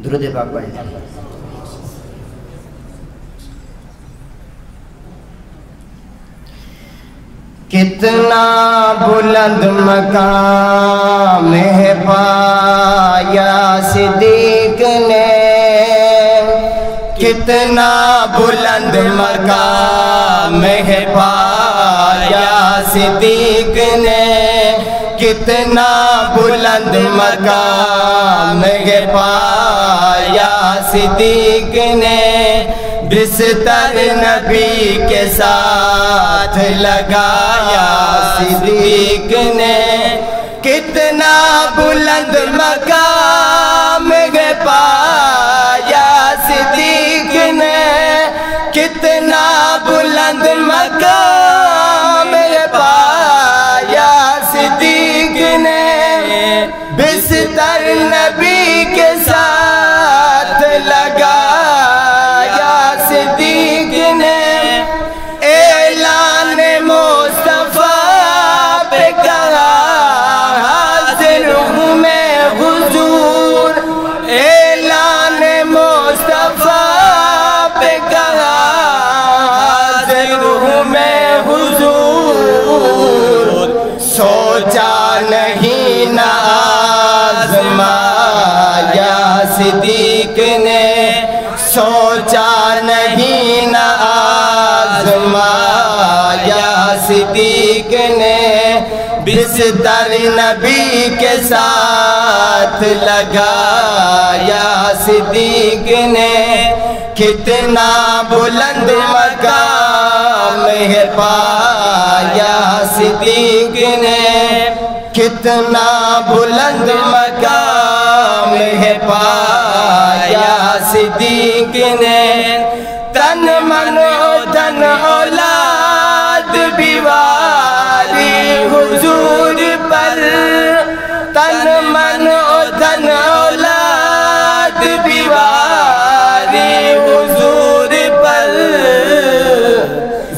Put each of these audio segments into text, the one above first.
درود پاک پڑھیں. کتنا بلند مقام ہے پایا صدیق نے، کتنا بلند مقام ہے پایا صدیق نے، کتنا بلند مقام ہے پایا صدیق نے، بستر نبی کے ساتھ لگایا صدیق نے، کتنا بلند مقام ہے پایا صدیق نے، کتنا بلند مقام ہے پایا صدیق نے، بستر نبی کے ساتھ لگایا صدیق نے، اعلان مصطفیٰ پہ کہا حاضر ہوں میں حضور، اعلان مصطفیٰ پہ کہا حاضر ہوں میں حضور، سوچا نہیں نہ آزمایا صدیق نے، سوچا نہیں نہ آزمایا صدیق نے، بستر نبی کے ساتھ لگایا صدیق نے، کتنا بلند مقام ہے پایا صدیق نے، کتنا بلند مقام ہے پایا صدیق نے، تن من و تن اولاد بھی واری حضور پر، تن من و تن اولاد بھی واری حضور پر،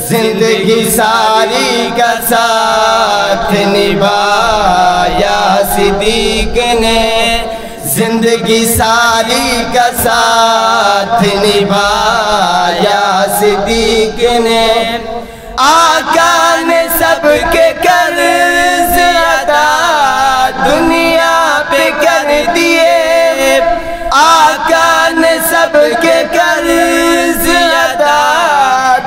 زندگی ساری کا ساتھ نبھایا صدیق نے، زندگی ساری کا ساتھ نبھایا صدیق نے، آقا نے سب کے قرض ادا دنیا پہ کر دیے، آقا نے سب کے قرض ادا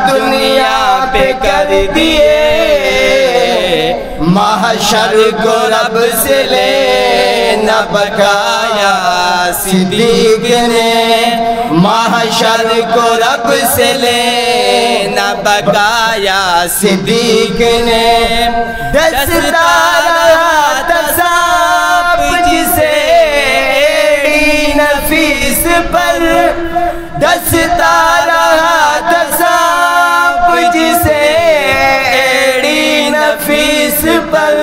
دنیا پہ کر دیے، محشر کو رب سے لینا بقایا صدیق نے، محشر کو رب سے لینا بقایا صدیق نے، دستا رہا تصاب جسے ایڑی نفیس پر، دستا رہا تصاب جسے ایڑی نفیس پر،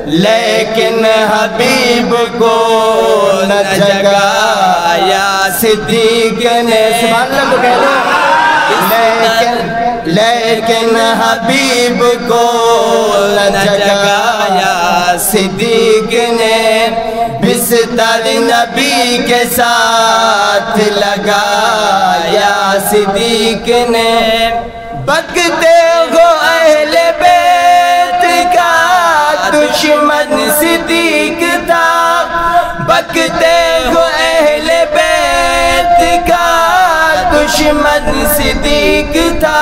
لیکن حبیب کو نہ جگایا صدیق نے، سبحان اللہ کو کہہ دو، لیکن حبیب کو نہ جگایا صدیق نے، بستر نبی کے ساتھ لگایا صدیق نے، بکتے ہو اہل بیت کا دشمن صدیق تھا، بکتے ہو اہل بیت کا دشمن صدیق تھا،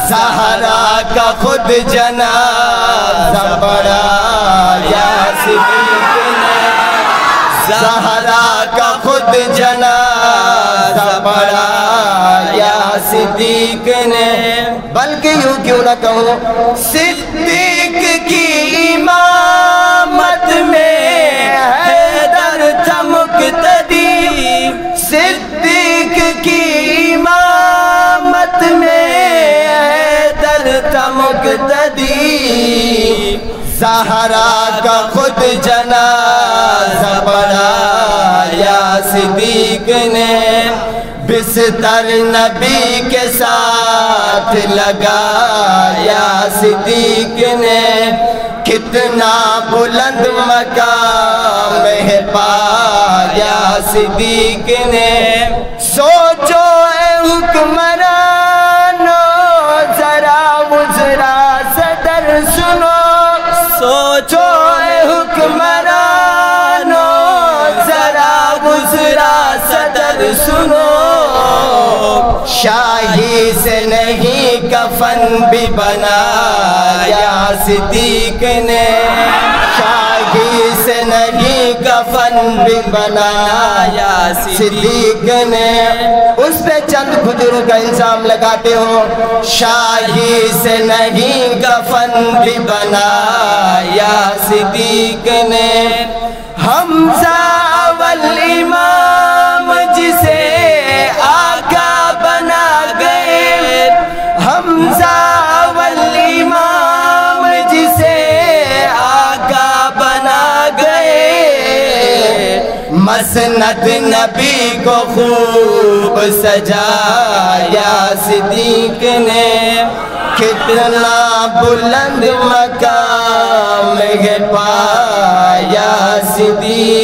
زہرا کا خود جنازہ پڑھایا صدیق نے، زہرا کا خود جنازہ پڑھایا صدیق نے، بلکہ یوں کیوں نہ کہوں صدیق کی امامت میں حیدر تھا مقتدی، صدیق کی امامت میں حیدر تھا مقتدی، زہرا کا خود جنازہ پڑھایا صدیق نے، بستر نبی کے ساتھ لگایا صدیق نے، کتنا بلند مقام ہے پایا صدیق نے سوچو اے حکمرانو ذرا مجرا صدر سنو سوچو اے حکمرانو ذرا مجرا صدر سنو شاہی سے نہیں کفن بھی بنایا صدیق نے شاہی سے نہیں کفن بھی بنایا صدیق نے اس پہ چند کھجوروں کا الزام لگاتے ہو شاہی سے نہیں کفن بھی بنایا صدیق نے حمزہ والامام جسے آقا بنا گئے حمزہ والامام جسے آقا بنا گئے مسند نبی کو خوب سجایا صدیق نے کتنا بلند مقام ہے پایا صدیق